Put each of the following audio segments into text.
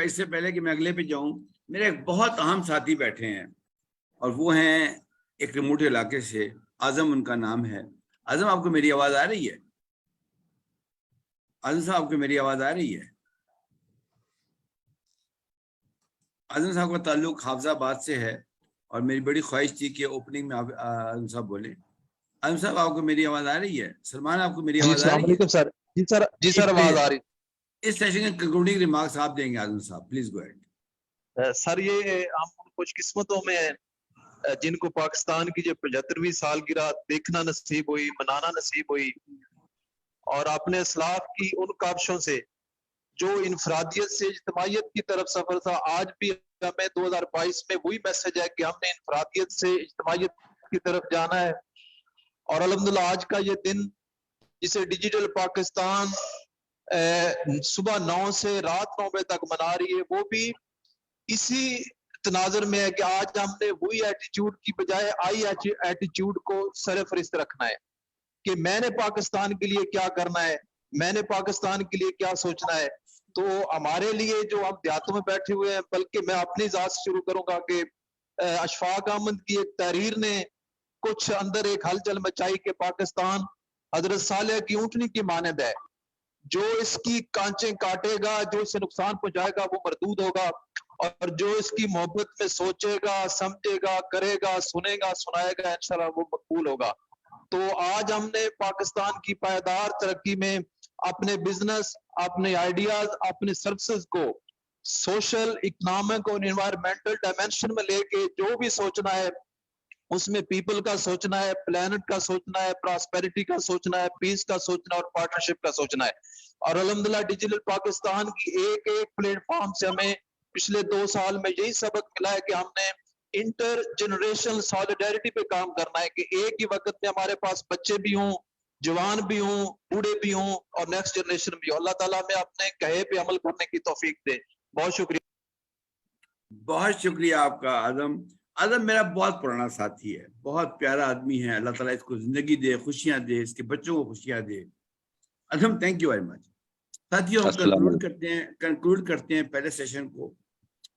اس سے پہلے کہ میں اگلے پہ جاؤں، میرے ایک بہت اہم ساتھی بیٹھے ہیں اور وہ ہیں ایک ریموٹ علاقے سے، اعظم ان کا نام ہے۔ اعظم، آپ کو میری آواز آ رہی ہے؟ اعظم صاحب، آپ کو میری آواز آ رہی ہے؟ اعظم صاحب کا تعلق حافظ آباد سے ہے اور میری بڑی خواہش تھی کہ اوپننگ میں اعظم صاحب بولیں۔ اعظم صاحب، آپ کو میری آواز آ رہی ہے؟ سلمان، آپ کو میری آواز آ رہی ہے؟ سر جی سر آواز آ رہی اس سیشن کے کنکلوڈنگ ریمارکس آپ دیں گے اعظم صاحب، پلیز گو اہیڈ۔ سر، یہ ہم خوش قسمتوں میں جن کو پاکستان کی جو 75ویں سالگرہ دیکھنا نصیب ہوئی، منانا نصیب ہوئی، اور اپنے اسلاف کی ان کاوشوں سے جو انفرادیت سے اجتماعیت کی طرف سفر تھا، آج بھی ہمیں 2022 میں وہی میسج ہے کہ ہم نے انفرادیت سے اجتماعیت کی طرف جانا ہے۔ اور الحمدللہ آج کا یہ دن جسے ڈیجیٹل پاکستان صبح 9 سے رات 9 بجے تک منا رہی ہے، وہ بھی اسی تناظر میں ہے کہ آج ہم نے وہی ایٹیچیوڈ کی بجائے آئی ایٹیچیوڈ کو سر فہرست رکھنا ہے کہ میں نے پاکستان کے لیے کیا کرنا ہے، میں نے پاکستان کے لیے کیا سوچنا ہے۔ تو ہمارے لیے جو ہم دیہاتوں میں بیٹھے ہوئے ہیں، بلکہ میں اپنی ذات سے شروع کروں گا کہ اشفاق احمد کی ایک تحریر نے کچھ اندر ایک ہلچل مچائی کہ پاکستان حضرت صالح کی اونٹنی کی مانند ہے، جو اس کی کانچیں کاٹے گا، جو اسے نقصان پہنچائے گا وہ مردود ہوگا، اور جو اس کی محبت میں سوچے گا، سمجھے گا، کرے گا، سنے گا، سنائے گا، انشاءاللہ وہ مقبول ہوگا۔ تو آج ہم نے پاکستان کی پائیدار ترقی میں اپنے بزنس، اپنے آئیڈیاز، اپنے سروسز کو سوشل، اکنامک اور انوائرمنٹل ڈائمینشن میں لے کے جو بھی سوچنا ہے، اس میں پیپل کا سوچنا ہے، پلانٹ کا سوچنا ہے، پراسپیرٹی کا سوچنا ہے، پیس کا سوچنا ہے اور پارٹنرشپ کا سوچنا ہے۔ اور الحمدللہ ڈیجیٹل پاکستان کی ایک پلیٹ فارم سے ہمیں پچھلے 2 سال میں یہی سبق ملا ہے کہ ہم نے انٹر جنریشنل سالیڈیرٹی پہ کام کرنا ہے کہ ایک ہی وقت میں ہمارے پاس بچے بھی ہوں، جوان بھی ہوں، بوڑھے بھی ہوں اور نیکسٹ جنریشن بھی ہوں۔ اللہ تعالیٰ ہمیں اپنے کہے پہ عمل کرنے کی توفیق دے۔ بہت شکریہ۔ بہت شکریہ آپ کا اعظم۔ اعظم میرا بہت پرانا ساتھی ہے، بہت پیارا آدمی ہے، اللہ تعالیٰ اس کو زندگی دے، خوشیاں دے، اس کے بچوں کو خوشیاں دے۔ اعظم، تھینک یو ویری مچ۔ ساتھیوں، ہم کنکلوڈ کرتے ہیں پہلے سیشن کو،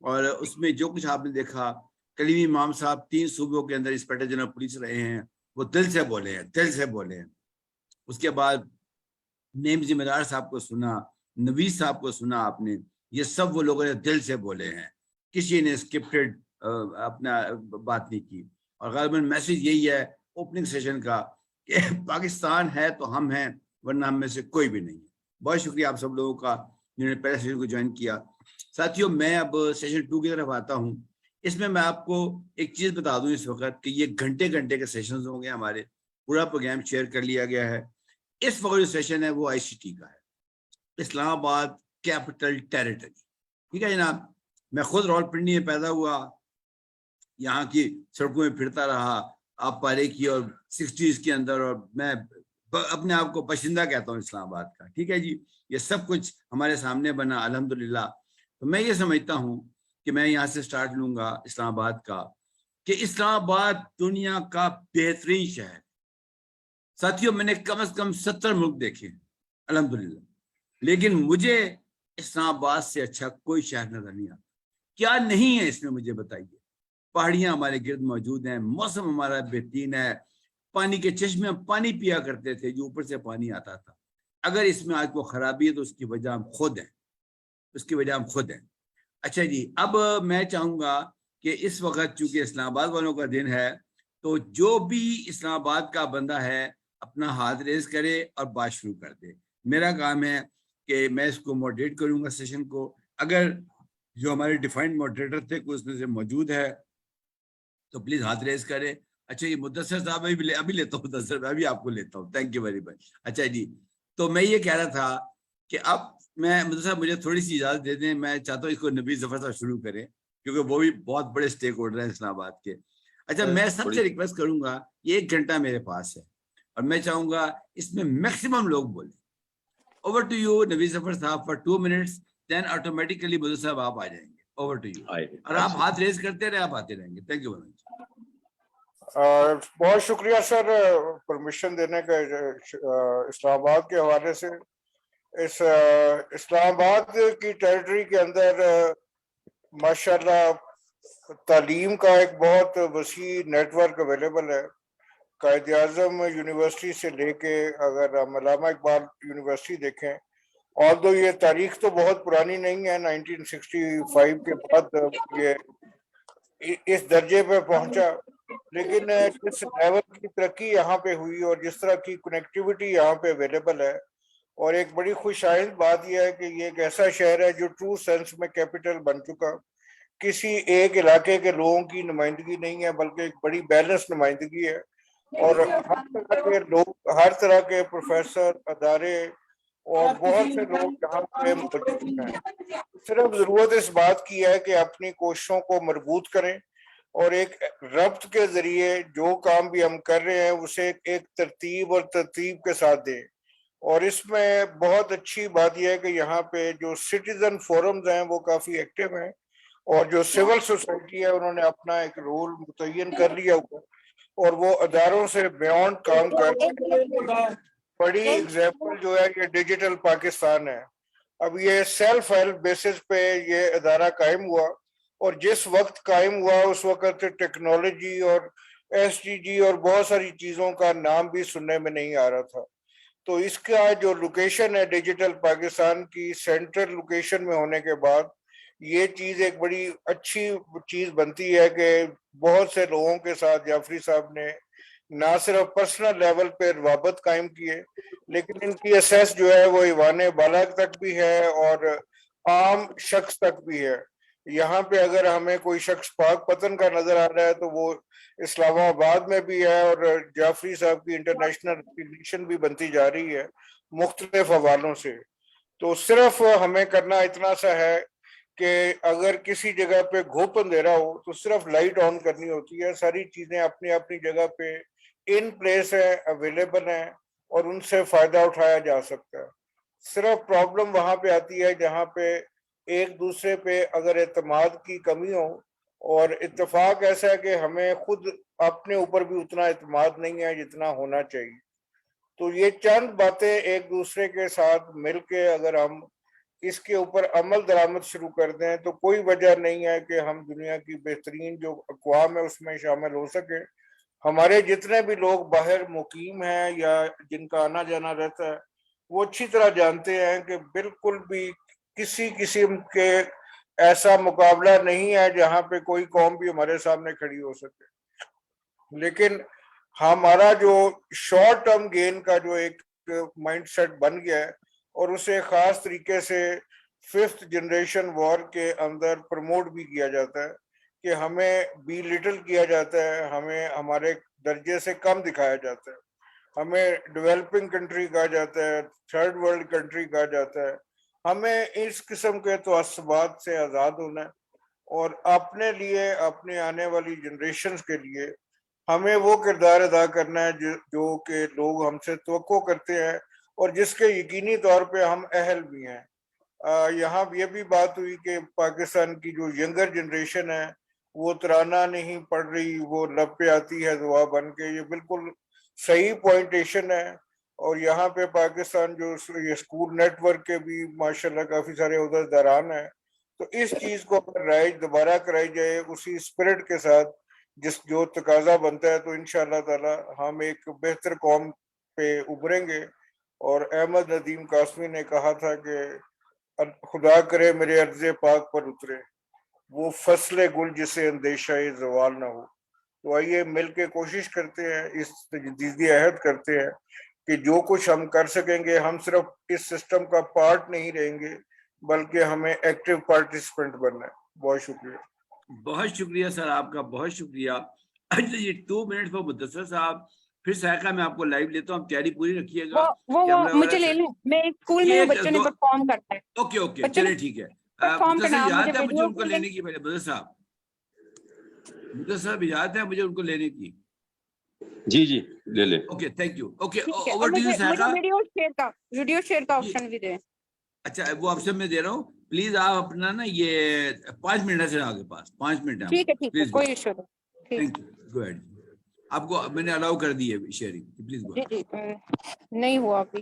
اور اس میں جو کچھ آپ نے دیکھا، کلیمی امام صاحب 3 صوبوں کے اندر انسپیکٹر جنرل پولیس رہے ہیں، وہ دل سے بولے ہیں، دل سے بولے ہیں۔ اس کے بعد نیم ذمہ دار صاحب کو سنا، نویز صاحب کو سنا آپ نے، یہ سب وہ لوگوں نے دل سے بولے ہیں، کسی نے اسکرپٹڈ اپنا بات نہیں کی۔ اور غالباً میسج یہی ہے اوپننگ سیشن کا کہ پاکستان ہے تو ہم ہیں، ورنہ ہم میں سے کوئی بھی نہیں ہے۔ بہت شکریہ آپ سب لوگوں کا جنہوں نے پہلے سیشن کو جوائن کیا۔ ساتھیوں، میں اب سیشن 2 کی طرف آتا ہوں۔ اس میں آپ کو ایک چیز بتا دوں اس وقت کہ یہ گھنٹے گھنٹے کے سیشنز ہوں گے، ہمارے پورا پروگرام شیئر کر لیا گیا ہے۔ اس وقت جو سیشن ہے وہ ICT کا ہے، اسلام آباد کیپٹل ٹیریٹری، ٹھیک ہے جناب۔ میں خود راولپنڈی میں پیدا ہوا، یہاں کی سڑکوں میں پھرتا رہا، آپ پارے کی اور 60s کے اندر، اور میں اپنے آپ کو باشندہ کہتا ہوں اسلام آباد کا، ٹھیک ہے جی۔ یہ سب کچھ ہمارے سامنے بنا الحمدللہ۔ تو میں یہ سمجھتا ہوں کہ میں یہاں سے سٹارٹ لوں گا اسلام آباد کا، کہ اسلام آباد دنیا کا بہترین شہر۔ ساتھیوں، میں نے کم از کم 70 ملک دیکھے ہیں الحمدللہ، لیکن مجھے اسلام آباد سے اچھا کوئی شہر نظر نہیں آتا۔ کیا نہیں ہے اس میں، مجھے بتائیے۔ پہاڑیاں ہمارے گرد موجود ہیں، موسم ہمارا بہترین ہے، پانی کے چشمے ہم پانی پیا کرتے تھے جو اوپر سے پانی آتا تھا۔ اگر اس میں آج کو خرابی ہے تو اس کی وجہ ہم خود ہیں، اس کی وجہ ہم خود ہیں۔ اچھا جی، اب میں چاہوں گا کہ اس وقت چونکہ اسلام آباد والوں کا دن ہے، تو جو بھی اسلام آباد کا بندہ ہے اپنا ہاتھ ریز کرے اور بات شروع کر دے۔ میرا کام ہے کہ میں اس کو موڈریٹ کروں گا سیشن کو۔ اگر جو ہمارے ڈیفائنڈ موڈریٹر تھے کوئی اس میں سے موجود ہے تو پلیز ہاتھ ریز کرے۔ اچھا یہ مدثر صاحب ابھی لیتا ہوں، مدثر میں ابھی آپ کو لیتا ہوں، تھینک یو ویری مچ۔ اچھا جی، تو میں یہ کہہ رہا تھا کہ اب میں مدثر صاحب مجھے تھوڑی سی اجازت دے دیں، میں چاہتا ہوں اس کو نبی ظفر صاحب شروع کریں کیونکہ وہ بھی بہت بڑے اسٹیک ہولڈر ہیں اسلام آباد کے۔ اچھا، میں سب سے ریکویسٹ کروں گا، یہ 1 گھنٹہ میرے پاس ہے اور میں چاہوں گا اس میں میکسیمم لوگ بولیں۔ Over to you Nabi Zafar صاحب for 2 minutes, then automatically Mudassar صاحب آپ آ جائیں گے۔ اوور ٹو یو، اور آپ ہاتھ ریز کرتے رہے، آپ آتے رہیں گے۔ Thank you very much. بہت شکریہ سر پرمیشن دینے کا۔ اسلام آباد کے حوالے سے اس اسلام آباد کی ٹیریٹری کے اندر ماشاءاللہ تعلیم کا ایک بہت وسیع نیٹ ورک اویلیبل ہے. قائد اعظم یونیورسٹی سے لے کے اگر ہم علامہ اقبال یونیورسٹی دیکھیں، although یہ تاریخ تو بہت پرانی نہیں ہے، 1965 کے بعد یہ اس درجے پہ پہنچا، لیکن جس لیول کی ترقی یہاں پہ ہوئی اور جس طرح کی کنیکٹیوٹی یہاں پہ اویلیبل ہے، اور ایک بڑی خوش آئند بات یہ ہے کہ یہ ایک ایسا شہر ہے جو ٹرو سینس میں کیپٹل بن چکا. کسی ایک علاقے کے لوگوں کی نمائندگی نہیں ہے، بلکہ ایک بڑی بیلنس نمائندگی ہے، اور ہر طرح کے لوگ، ہر طرح کے پروفیسر، ادارے اور بہت سے لوگ یہاں پہ موجود ہیں. صرف ضرورت اس بات کی ہے کہ اپنی کوششوں کو مربوط کریں اور ایک ربط کے ذریعے جو کام بھی ہم کر رہے ہیں اسے ایک ترتیب اور ترتیب کے ساتھ دیں. اور اس میں بہت اچھی بات یہ ہے کہ یہاں پہ جو سٹیزن فورمز ہیں وہ کافی ایکٹیو ہیں، اور جو سول سوسائٹی ہے انہوں نے اپنا ایک رول متعین کر لیا ہوا، اور وہ اداروں سے بیونڈ کام کر رہے ہیں. بڑی ایگزامپل جو ہے یہ ڈیجیٹل پاکستان ہے. اب یہ سیلف ہیلپ بیسس پہ یہ ادارہ قائم ہوا، اور جس وقت قائم ہوا اس وقت ٹیکنالوجی اور ایس ٹی جی اور بہت ساری چیزوں کا نام بھی سننے میں نہیں آ رہا تھا. تو اس کا جو لوکیشن ہے ڈیجیٹل پاکستان کی سینٹرل لوکیشن میں ہونے کے بعد یہ چیز ایک بڑی اچھی چیز بنتی ہے کہ بہت سے لوگوں کے ساتھ جعفری صاحب نے نہ صرف پرسنل لیول پہ روابط قائم کیے، لیکن ان کی اسیس جو ہے وہ ایوان بالا تک بھی ہے اور عام شخص تک بھی ہے. یہاں پہ اگر ہمیں کوئی شخص پاک پتن کا نظر آ رہا ہے تو وہ اسلام آباد میں بھی ہے، اور جعفری صاحب کی انٹرنیشنل ریکگنیشن بھی بنتی جا رہی ہے مختلف حوالوں سے. تو صرف ہمیں کرنا اتنا سا ہے کہ اگر کسی جگہ پہ گھوپ اندھیرا ہو تو صرف لائٹ آن کرنی ہوتی ہے. ساری چیزیں اپنی اپنی جگہ پہ ان پلیس ہیں، اویلیبل ہیں، اور ان سے فائدہ اٹھایا جا سکتا ہے. صرف پرابلم وہاں پہ آتی ہے جہاں پہ ایک دوسرے پہ اگر اعتماد کی کمی ہو، اور اتفاق ایسا ہے کہ ہمیں خود اپنے اوپر بھی اتنا اعتماد نہیں ہے جتنا ہونا چاہیے. تو یہ چند باتیں ایک دوسرے کے ساتھ مل کے اگر ہم اس کے اوپر عمل درآمد شروع کر دیں تو کوئی وجہ نہیں ہے کہ ہم دنیا کی بہترین جو اقوام ہے اس میں شامل ہو سکے. ہمارے جتنے بھی لوگ باہر مقیم ہیں یا جن کا آنا جانا رہتا ہے وہ اچھی طرح جانتے ہیں کہ بالکل بھی کسی قسم کے ایسا مقابلہ نہیں ہے جہاں پہ کوئی قوم بھی ہمارے سامنے کھڑی ہو سکے. لیکن ہمارا جو شارٹ ٹرم گین کا جو ایک مائنڈ سیٹ بن گیا ہے، اور اسے خاص طریقے سے 5th جنریشن وار کے اندر پروموٹ بھی کیا جاتا ہے کہ ہمیں بی لٹل کیا جاتا ہے، ہمیں ہمارے درجے سے کم دکھایا جاتا ہے، ہمیں ڈیولپنگ کنٹری کہا جاتا ہے، تھرڈ ورلڈ کنٹری کہا جاتا ہے. ہمیں اس قسم کے تعصبات سے آزاد ہونا ہے، اور اپنے لیے، اپنے آنے والی جنریشنز کے لیے ہمیں وہ کردار ادا کرنا ہے جو کہ لوگ ہم سے توقع کرتے ہیں اور جس کے یقینی طور پہ ہم اہل بھی ہیں. یہاں یہ بھی بات ہوئی کہ پاکستان کی جو ینگر جنریشن ہے وہ ترانہ نہیں پڑھ رہی، وہ لب پہ آتی ہے دعا بن کے. یہ بالکل صحیح پوائنٹیشن ہے. اور یہاں پہ پاکستان جو یہ اسکول نیٹ ورک کے بھی ماشاءاللہ کافی سارے عہدیداران ہیں. تو اس چیز کو اگر رائج دوبارہ کرائی جائے اسی اسپرٹ کے ساتھ جو تقاضا بنتا ہے، تو انشاءاللہ تعالی ہم ایک بہتر قوم پہ ابھریں گے. اور احمد ندیم قاسمی نے کہا تھا کہ خدا کرے میرے عرض پاک پر اترے وہ فصل گل جسے اندیشہ زوال نہ ہو. تو آئیے مل کے کوشش کرتے ہیں، اس تجدیدی عہد کرتے ہیں کہ جو کچھ ہم کر سکیں گے ہم صرف اس سسٹم کا پارٹ نہیں رہیں گے بلکہ ہمیں ایکٹیو پارٹیسپینٹ بننا ہے. بہت شکریہ. بہت شکریہ سر آپ کا، بہت شکریہ. اچھا یہ 2 منٹ پر مدثر صاحب، پھر سائقہ میں آپ کو لائیو لیتا ہوں. آپ تیاری پوری رکھیے گا. وہ مجھے لے لیں، میں اسکول میں ہوں، بچوں نے پرفارم کرنا ہے. اوکے اوکے چلے ٹھیک ہے. پرفارم مدثر کرنا، اجازت ہے مجھے ان کو لینے کی؟ پہلے مدثر صاحب اجازت ہے مجھے ان کو لینے کی؟ جی جی لے لیں. Okay thank you. اوکے ٹھیک ہے. اوور اور ٹو یو مجھے سائقہ. ویڈیو شیئر کا آپشن بھی دیں. اچھا وہ آپشن میں دے رہا ہوں. پلیز آپ اپنا نا یہ 5 منٹ سے آگے پاس 5 منٹ ہے. ٹھیک ہے ٹھیک ہے، کوئی ایشو نہیں. Thank you. Go ahead. آپ کو میں نے الاؤ کر دی ہے شیئرنگ. Please go. جی جی نہیں ہوا ابھی.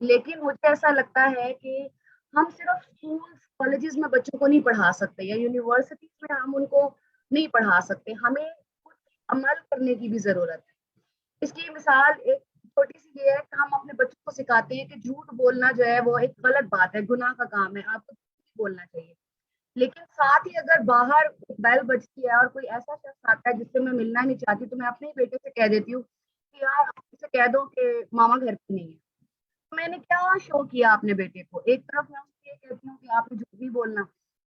لیکن مجھے ایسا لگتا ہے کہ ہم صرف اسکولس کالجز میں بچوں کو نہیں پڑھا سکتے یا یونیورسٹیز میں ہم ان کو نہیں پڑھا سکتے، ہمیں کچھ عمل کرنے کی بھی ضرورت ہے. اس کی مثال ایک چھوٹی سی یہ ہے کہ ہم اپنے بچوں کو سکھاتے ہیں کہ جھوٹ بولنا جو ہے وہ ایک غلط بات ہے، گناہ کا کام ہے، آپ کو جھوٹ بولنا چاہیے. لیکن ساتھ ہی اگر باہر بیل بجتی ہے اور کوئی ایسا شخص آتا ہے جس سے میں ملنا نہیں چاہتی تو میں اپنے ہی بیٹے سے کہہ دیتی ہوں کہ یار اسے کہہ دو کہ ماما گھر پہ نہیں ہے. تو میں نے کیا شو کیا اپنے بیٹے کو؟ ایک طرف میں اس کو یہ کہتی ہوں کہ آپ نے جھوٹ نہیں بولنا،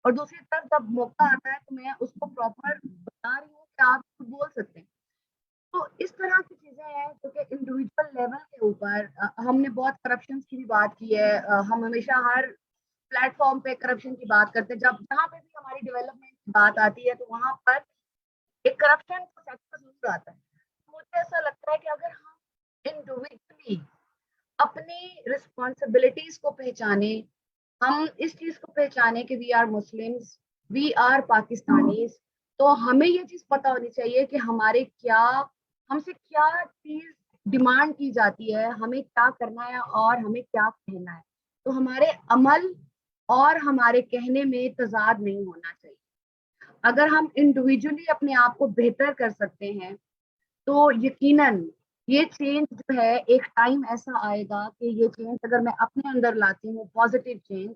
اور دوسری طرف جب موقع آتا ہے تو میں اس کو پراپر بتا رہی ہوں کہ آپ جھوٹ بول سکتے ہیں. تو اس طرح کی چیزیں ہیں جو کہ انڈیویجول لیول کے اوپر ہم نے بہت کرپشن کی بھی بات کی ہے. ہم ہمیشہ ہر پلیٹ فارم پہ کرپشن کی بات کرتے ہیں، جب جہاں پہ بھی ہماری ڈیولپمنٹ کی بات آتی ہے تو وہاں پر ایک کرپشن کا سیکٹر ضرور آتا ہے. مجھے ایسا لگتا ہے کہ اگر ہم انڈیویجولی اپنی رسپانسبلٹیز کو پہچانے، ہم اس چیز کو پہچانے کہ we are Muslims, we are Pakistanis, تو ہمیں یہ چیز پتا ہونی چاہیے کہ ہمارے کیا، ہم سے کیا چیز ڈیمانڈ کی جاتی ہے، ہمیں کیا کرنا ہے اور ہمیں کیا کہنا ہے. تو ہمارے عمل اور ہمارے کہنے میں تضاد نہیں ہونا چاہیے. اگر ہم انڈیویجولی اپنے آپ کو بہتر کر سکتے ہیں تو یقیناً یہ چینج جو ہے ایک ٹائم ایسا آئے گا کہ یہ چینج اگر میں اپنے اندر لاتی ہوں، پازیٹیو چینج،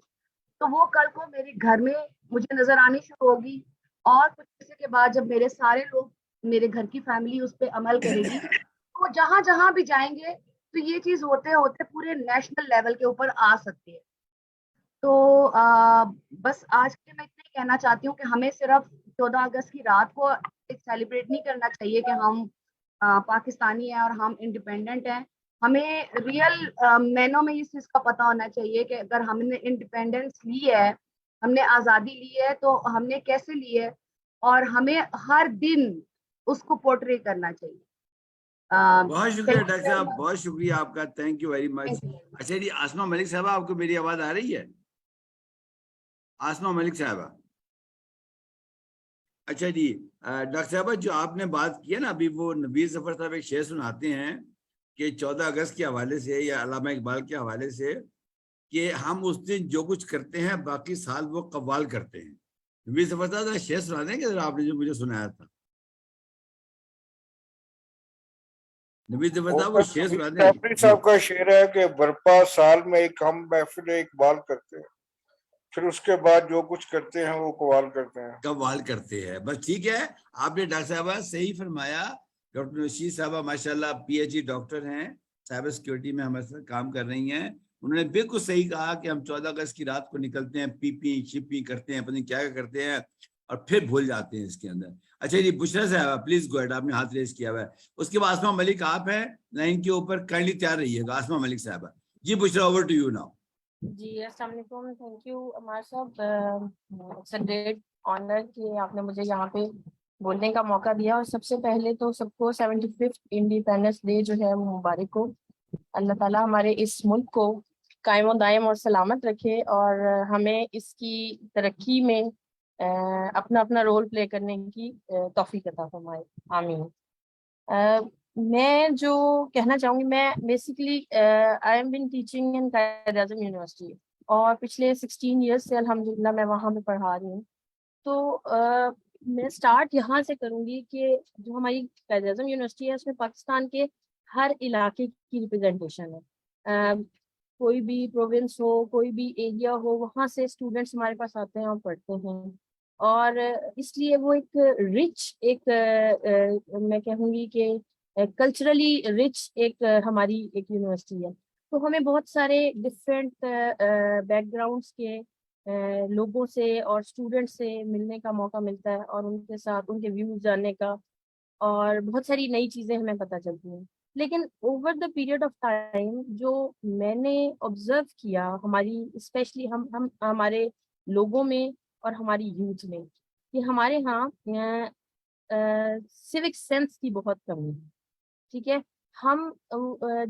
تو وہ کل کو میرے گھر میں مجھے نظر آنی شروع ہوگی، اور کچھ عرصے کے بعد جب میرے سارے لوگ، میرے گھر کی فیملی اس پہ عمل کرے گی تو جہاں جہاں بھی جائیں گے تو یہ چیز ہوتے ہوتے پورے نیشنل لیول کے اوپر آ سکتی ہے. تو بس آج کے میں اتنا ہی کہنا چاہتی ہوں کہ ہمیں صرف 14 اگست کی رات کو سیلیبریٹ نہیں کرنا چاہیے کہ ہم پاکستانی ہیں اور ہم انڈیپینڈنٹ ہیں. ہمیں ریئل مینوں میں اس چیز کا پتہ ہونا چاہیے کہ اگر ہم نے انڈیپینڈنس لی ہے، ہم نے آزادی لی ہے، تو ہم نے کیسے لی ہے، اور ہمیں ہر دن اس کو پورٹری کرنا چاہیے. بہت شکریہ ڈاکٹر صاحب، بہت شکریہ آپ کا، تھینک یو ویری مچ. اچھا جی، آسمہ ملک صاحبہ، آپ کو میری آواز آ رہی ہے؟ آسمہ ملک صاحبہ. اچھا جی ڈاکٹر صاحبہ، جو آپ نے بات کی ہے نا ابھی، وہ نویر ظفر صاحب ایک شعر سناتے ہیں کہ 14 اگست کے حوالے سے یا علامہ اقبال کے حوالے سے کہ ہم اس دن جو کچھ کرتے ہیں باقی سال وہ قوال کرتے ہیں. نویر ظفر صاحب ذرا شعر سنا دیں کہ آپ نے جو مجھے سنایا تھا. نویر ظفر صاحب وہ شعر سنا دیں. جعفری صاحب کا شعر ہے کہ برپا سال میں ایک ہم محفل اقبال کرتے ہیں، پھر اس کے بعد جو کچھ کرتے ہیں وہ قوال کرتے ہیں. قوال کرتے ہیں. بس ٹھیک ہے، آپ نے ڈاکٹر صاحبہ صحیح فرمایا. ڈاکٹر نشید صاحبہ ماشاءاللہ پی ایچ ڈی ڈاکٹر ہیں، سائبر سیکیورٹی میں ہمارے ساتھ کام کر رہی ہیں. انہوں نے بالکل صحیح کہا کہ ہم 14 اگست کی رات کو نکلتے ہیں، پی پی شپی کرتے ہیں، پتہ نہیں کیا کرتے ہیں، اور پھر بھول جاتے ہیں اس کے اندر. اچھا جی بشرا صاحبہ پلیز گو ہیڈ، آپ نے ہاتھ ریز کیا ہوا ہے. اس کے بعد آسمہ ملک آپ ہیں لائن کے اوپر، کائنڈلی تیار رہیے گا. آسمہ ملک صاحبہ جی. بشرا اوور ٹو یو ناؤ. جی السلام علیکم، تھینک یو عمار صاحب. اٹس اے گریٹ آنر کہ آپ نے مجھے یہاں پہ بولنے کا موقع دیا. اور سب سے پہلے تو سب کو 75th انڈیپینڈنس ڈے جو ہے وہ مبارک ہو. اللہ تعالیٰ ہمارے اس ملک کو قائم و دائم اور سلامت رکھے اور ہمیں اس کی ترقی میں اپنا اپنا رول پلے کرنے کی توفیق عطا فرمائے. آمین. میں جو کہنا چاہوں گی، میں basically I am been teaching in Quaid Azam university, اور پچھلے 16 ایئرس سے الحمدللہ میں وہاں پہ پڑھا رہی ہوں. تو میں سٹارٹ یہاں سے کروں گی کہ جو ہماری قائد اعظم یونیورسٹی ہے اس میں پاکستان کے ہر علاقے کی ریپرزنٹیشن ہے. کوئی بھی پروونس ہو، کوئی بھی ایریا ہو، وہاں سے اسٹوڈنٹس ہمارے پاس آتے ہیں اور پڑھتے ہیں. اور اس لیے وہ ایک رچ، ایک میں کہوں گی کہ کلچرلی رچ ایک ہماری ایک یونیورسٹی ہے. تو ہمیں بہت سارے ڈفرینٹ بیک گراؤنڈس کے لوگوں سے اور اسٹوڈنٹ سے ملنے کا موقع ملتا ہے، اور ان کے ساتھ ان کے ویوز جاننے کا، اور بہت ساری نئی چیزیں ہمیں پتہ چلتی ہیں. لیکن over the period of time جو میں نے آبزرو کیا ہماری اسپیشلی ہمارے لوگوں میں اور ہماری یوتھ میں، کہ ہمارے ہاں سیوک سینس کی بہت کمی ہے. ٹھیک ہے، ہم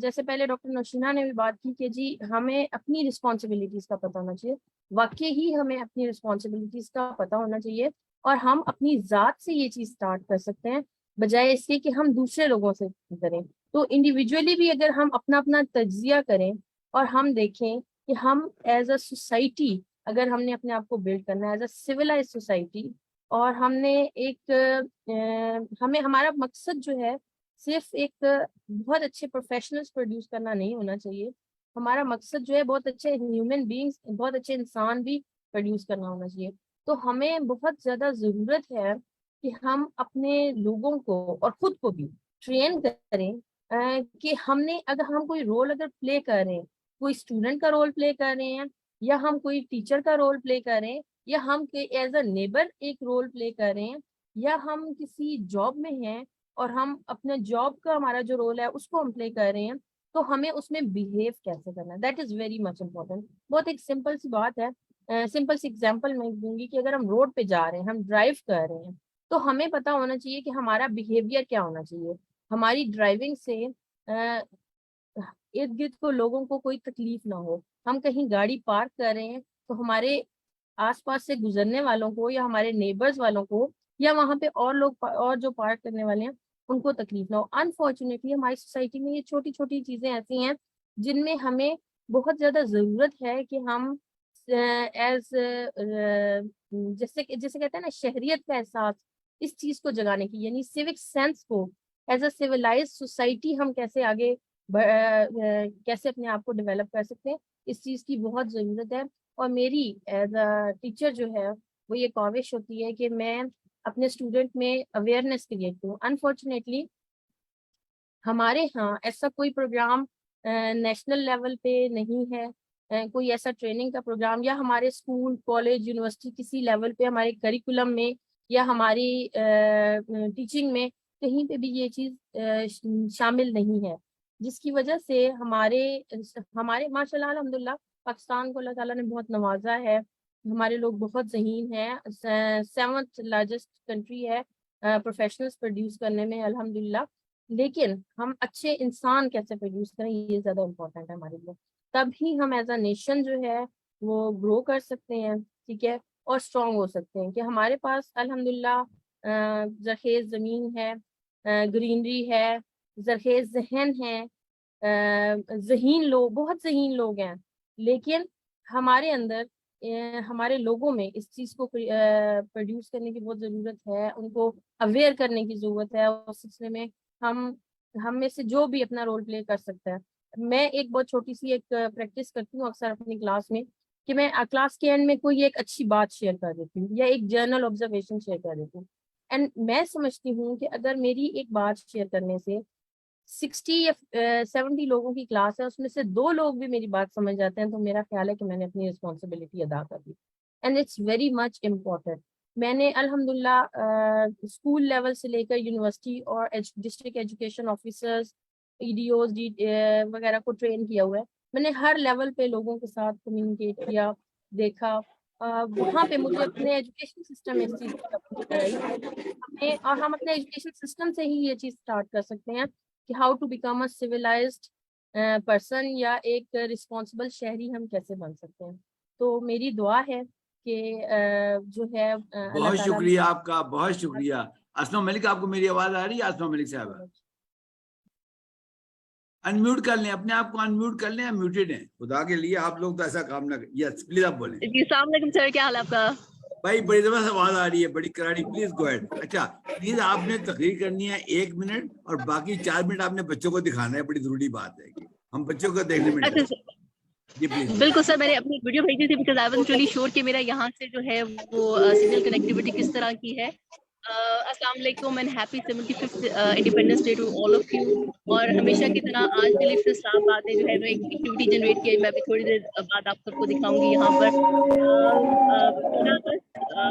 جیسے پہلے ڈاکٹر نوشینہ نے بھی بات کی کہ جی ہمیں اپنی رسپانسبلٹیز کا پتہ ہونا چاہیے. واقعی ہی ہمیں اپنی رسپانسبلٹیز کا پتہ ہونا چاہیے، اور ہم اپنی ذات سے یہ چیز سٹارٹ کر سکتے ہیں بجائے اس کے کہ ہم دوسرے لوگوں سے کریں. تو انڈیویجولی بھی اگر ہم اپنا اپنا تجزیہ کریں اور ہم دیکھیں کہ ہم ایز اے سوسائٹی اگر ہم نے اپنے آپ کو بلڈ کرنا ہے ایز اے سویلائز سوسائٹی، اور ہم نے ایک ہمیں ہمارا مقصد جو ہے صرف ایک بہت اچھے پروفیشنلز پروڈیوس کرنا نہیں ہونا چاہیے، ہمارا مقصد جو ہے بہت اچھے ہیومن بینگز، بہت اچھے انسان بھی پروڈیوس کرنا ہونا چاہیے. تو ہمیں بہت زیادہ ضرورت ہے کہ ہم اپنے لوگوں کو اور خود کو بھی ٹرین کریں کہ ہم نے اگر ہم کوئی رول اگر پلے کر رہے ہیں، کوئی اسٹوڈنٹ کا رول پلے کر رہے ہیں، یا ہم کوئی ٹیچر کا رول پلے کر رہے ہیں، یا ہم ایز اے نیبر ایک رول پلے کر رہے ہیں، یا ہم کسی جاب میں ہیں اور ہم اپنے جاب کا ہمارا جو رول ہے اس کو ہم پلے کر رہے ہیں، تو ہمیں اس میں بیہیو کیسے کرنا ہے، that is very much important. بہت ایک سمپل سی بات ہے، سمپل سی ایگزامپل میں دوں گی کہ اگر ہم روڈ پہ جا رہے ہیں، ہم ڈرائیو کر رہے ہیں، تو ہمیں پتہ ہونا چاہیے کہ ہمارا بیہیویئر کیا ہونا چاہیے. ہماری ڈرائیونگ سے ارد گرد کو لوگوں کو کوئی تکلیف نہ ہو. ہم کہیں گاڑی پارک کر رہے ہیں تو ہمارے آس پاس سے گزرنے والوں کو یا ہمارے نیبرز والوں کو یا وہاں پہ اور لوگ اور جو پارک کرنے والے ہیں ان کو تکلیف نہ ہو. انفارچونیٹلی ہماری سوسائٹی میں یہ چھوٹی چھوٹی چیزیں ایسی ہیں جن میں ہمیں بہت زیادہ ضرورت ہے کہ ہم ایز جیسے کہتے ہیں نا شہریت کا احساس، اس چیز کو جگانے کی، یعنی سیوک سینس کو ایز اے سویلائز سوسائٹی ہم کیسے آگے کیسے اپنے آپ کو ڈیولپ کر سکتے ہیں، اس چیز کی بہت ضرورت ہے. اور میری ایز اے ٹیچر جو ہے وہ یہ کاوش ہوتی ہے کہ میں اپنے اسٹوڈنٹ میں اویئرنیس کریٹ کروں. انفارچونیٹلی ہمارے ہاں ایسا کوئی پروگرام نیشنل لیول پہ نہیں ہے، کوئی ایسا ٹریننگ کا پروگرام یا ہمارے اسکول کالج یونیورسٹی کسی لیول پہ ہمارے کریکولم میں یا ہماری ٹیچنگ میں کہیں پہ بھی یہ چیز شامل نہیں ہے، جس کی وجہ سے ہمارے ماشاء اللہ الحمدللہ پاکستان کو اللہ تعالیٰ نے بہت نوازا ہے. ہمارے لوگ بہت ذہین ہیں، 7th لارجسٹ کنٹری ہے پروفیشنلز پروڈیوس کرنے میں الحمدللہ. لیکن ہم اچھے انسان کیسے پروڈیوس کریں یہ زیادہ امپورٹنٹ ہے ہمارے لیے. تبھی ہم ایز اے نیشن جو ہے وہ گرو کر سکتے ہیں، ٹھیک ہے، اور اسٹرانگ ہو سکتے ہیں کہ ہمارے پاس الحمدللہ زرخیز زمین ہے، گرینری ہے، زرخیز ذہن ہے، ذہین لوگ، بہت ذہین لوگ ہیں، لیکن ہمارے اندر ہمارے لوگوں میں اس چیز کو پروڈیوس کرنے کی بہت ضرورت ہے، ان کو اویئر کرنے کی ضرورت ہے. اس سلسلے میں ہم میں سے جو بھی اپنا رول پلے کر سکتا ہے. میں ایک بہت چھوٹی سی ایک پریکٹس کرتی ہوں اکثر اپنی کلاس میں کہ میں کلاس کے اینڈ میں کوئی ایک اچھی بات شیئر کر دیتی ہوں یا ایک جرنل آبزرویشن شیئر کر دیتی ہوں. اینڈ میں سمجھتی ہوں کہ اگر میری ایک بات شیئر کرنے سے 60 یا 70 لوگوں کی کلاس ہے، اس میں سے 2 لوگ بھی میری بات سمجھ جاتے ہیں، تو میرا خیال ہے کہ میں نے اپنی رسپانسبلٹی ادا کر دی. And it's very much important. میں نے الحمدللہ اسکول لیول سے لے کر یونیورسٹی اور ڈسٹرکٹ ایجوکیشن آفیسرز EDOs وغیرہ کو ٹرین کیا ہوا ہے. میں نے ہر لیول پہ لوگوں کے ساتھ کمیونیکیٹ کیا، دیکھا، وہاں پہ مجھے اپنے ایجوکیشن سسٹم میں اس چیز کی آئی، اور ہم اپنے ایجوکیشن سسٹم سے ہی یہ چیز اسٹارٹ کر سکتے ہیں کہ how to become a civilized person یا ایک رسپانسبل شہری ہم کیسے بن سکتے ہیں. تو میری دعا ہے کہ جو ہے بہت شکریہ آپ کا، بہت شکریہ. اسما ملک آپ کو میری آواز آ رہی ہے؟ اسما ملک صاحبہ انمیوٹ کر لیں، اپنے آپ کو انمیوٹ کر لیں، میوٹیڈ ہیں. خدا کے لیے آپ لوگ تو ایسا کام نہ کریں. یس پلیز آپ بولیں. جی السلام علیکم سر، کیا حال ہے آپ کا؟ بھائی بڑی زبردست آواز آ رہی ہے، بڑی کراڑی. Please go ahead. اچھا پلیز آپ نے تقریر کرنی ہے 1 منٹ اور باقی 4 منٹ آپ نے بچوں کو دکھانا ہے. بڑی ضروری بات ہے کہ ہم بچوں کو دیکھنے میں جی پلیز. بالکل سر، میں نے اپنی ویڈیو بھیجی تھی because I was really sure کہ میرا یہاں سے جو ہے وہ سگنل کنیکٹیوٹی کس طرح کی ہے. السلام علیکم and happy 75th independence day to all of you. اور ہمیشہ کی طرح آج بھی لفٹ اسلام آباد نے جو ہے ایک ایکٹیویٹی جنریٹ کی ہے. میں بھی تھوڑی دیر بعد آپ سب کو دکھاؤں گی یہاں پر.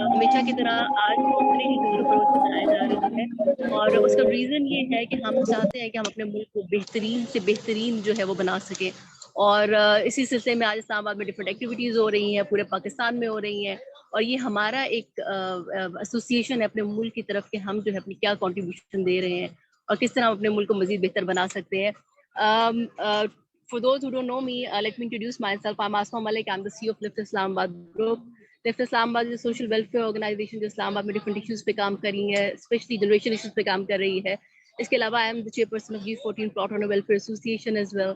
ہمیشہ کی طرح آج دوسرے ہی جزر فروش منایا جا رہا ہے، اور اس کا ریزن یہ ہے کہ ہم چاہتے ہیں کہ ہم اپنے ملک کو بہترین سے بہترین جو ہے وہ بنا سکیں. اور اسی سلسلے میں آج اسلام آباد میں ڈفرینٹ ایکٹیویٹیز ہو رہی ہیں، پورے پاکستان میں ہو رہی ہیں، اور یہ ہمارا ایک ایسوسیشن ہے اپنے ملک کی طرف کہ ہم جو ہے اپنی کیا کنٹریبیوشن دے رہے ہیں اور کس طرح ہم اپنے ملک کو مزید بہتر بنا سکتے ہیں. For those who don't know me, let me introduce myself. I'm Asma Malik. I'm the CEO of Lift Islamabad Group. Lift Islamabad is a social welfare organization جو اسلام آباد میں ڈفرینٹ ایشوز پہ کام کر رہی ہے، اسپیشلی جنریشن ایشوز پہ کام کر رہی ہے. اس کے علاوہ I am the chairperson of G14 Plot Owner Welfare Association as well,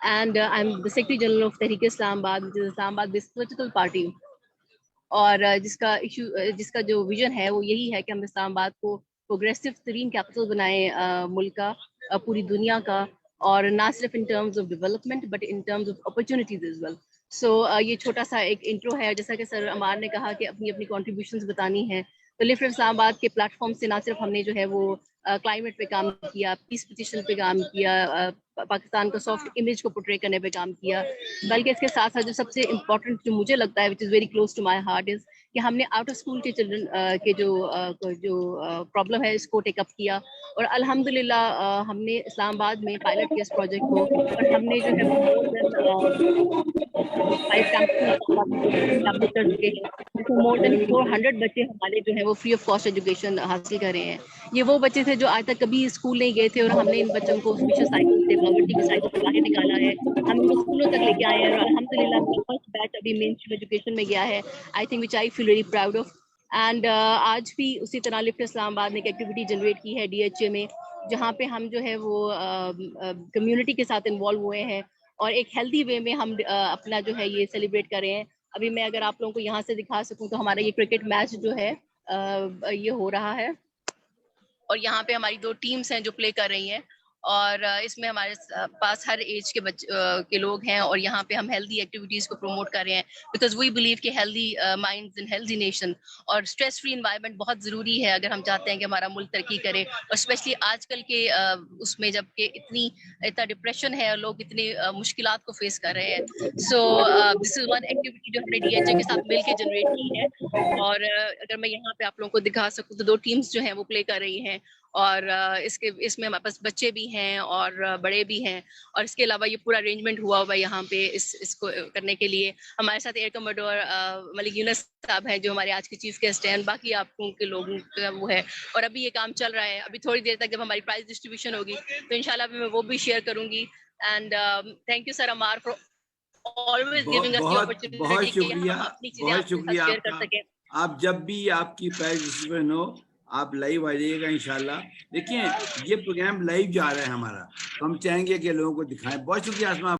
and I'm the Secretary General of Tehreek Islamabad, which is Islamabad based political party. اور جس کا جو ویژن ہے وہ یہی ہے کہ ہم اسلام آباد کو پروگریسو ترین کیپٹل بنائیں ملک کا, پوری دنیا کا, اور نہ صرف in terms of development but in terms of opportunities as well. So یہ چھوٹا سا ایک انٹرو ہے. جیسا کہ سر عمار نے کہا کہ اپنی اپنی کنٹریبیوشنز بتانی ہیں, تو لفٹ اسلام آباد کے پلیٹ فارم سے نہ صرف ہم نے جو ہے وہ کلائمیٹ پہ کام کیا, پیس پٹیشن پہ کام کیا, پاکستان کا سافٹ امیج کو پورٹری کرنے پہ کام کیا, بلکہ اس کے ساتھ ساتھ جو سب سے امپورٹنٹ جو مجھے لگتا ہے which is very close to my heart is کہ ہم نے آؤٹ آف اسکول کے چلڈرن کے جو پرابلم ہے اس کو ٹیک اپ کیا. اور الحمدللہ ہم نے اسلام آباد میں پائلٹ کیا اس پروجیکٹ کو, اور ہم نے جو ہے مور دین 400 بچے ہمارے جو ہے وہ فری آف کاسٹ ایجوکیشن حاصل کر رہے ہیں. یہ وہ بچے تھے جو آج تک کبھی اسکول نہیں گئے تھے, اور ہم نے ان بچوں کو اسپیشل سائیکل سے, پاورٹی کے سائیکل سے باہر نکالا ہے, ہم ان کو اسکولوں تک لے کے آئے ہیں, اور الحمدللہ فرسٹ بیچ ابھی مین اسٹریم ایجوکیشن میں گیا ہے, I think which I feel very proud of. And آج بھی اسی طرح لفٹ اسلام آباد نے ایک ایکٹیویٹی جنریٹ کی ہے DHA میں, جہاں پہ ہم جو ہے وہ کمیونٹی کے ساتھ انوالو ہوئے ہیں, اور ایک ہیلدی وے میں ہم اپنا جو ہے یہ سیلیبریٹ کر رہے ہیں. ابھی میں اگر آپ لوگوں کو یہاں سے دکھا سکوں تو ہمارا یہ کرکٹ میچ جو ہے یہ ہو رہا ہے, اور یہاں پہ ہماری 2 ٹیمز ہیں جو پلے کر رہی ہیں, اور اس میں ہمارے پاس ہر ایج کے کے لوگ ہیں, اور یہاں پہ ہم ہیلدی ایکٹیویٹیز کو پروموٹ کر رہے ہیں, بیکاز وی بلیو کہ healthy minds in healthy nation, اور اسٹریس فری انوائرمنٹ بہت ضروری ہے اگر ہم چاہتے ہیں کہ ہمارا ملک ترقی کرے, اور اسپیشلی آج کل کے اس میں جب کہ اتنا ڈپریشن ہے, اور لوگ اتنی مشکلات کو فیس کر رہے ہیں. سو دس از ون ایکٹیویٹی جو ہم نے DHA کے ساتھ مل کے جنریٹ کی ہے, اور اگر میں یہاں پہ آپ لوگوں کو دکھا سکوں تو 2 ٹیمز جو ہیں وہ پلے کر رہی ہیں, اور اس میں ہمارے پاس بچے بھی ہیں اور بڑے بھی ہیں, اور اس کے علاوہ یہ پورا ارینجمنٹ ہوا ہوا ہے یہاں پہ اس کو کرنے کے لیے. ہمارے ساتھ ایئر کموڈور ملک یونس صاحب ہیں جو ہمارے آج کے چیف گیسٹ ہیں, باقی آپ کے لوگوں کا وہ ہے, اور ابھی یہ کام چل رہا ہے. ابھی تھوڑی دیر تک جب ہماری پرائز ڈسٹریبیوشن ہوگی تو انشاءاللہ میں وہ بھی شیئر کروں گی. And thank you sir Ammar for always giving us the opportunity کہ ہم اپنی چیزیں آپ کے ساتھ شیئر کر سکیں. آپ جب بھی آپ کی پرائز ڈسٹریبیوشن ہو آپ لائیو آ جائیے گا انشاءاللہ. دیکھیں یہ پروگرام لائیو جا رہا ہے ہمارا, ہم چاہیں گے کہ لوگوں کو دکھائیں. بہت شکریہ آسما.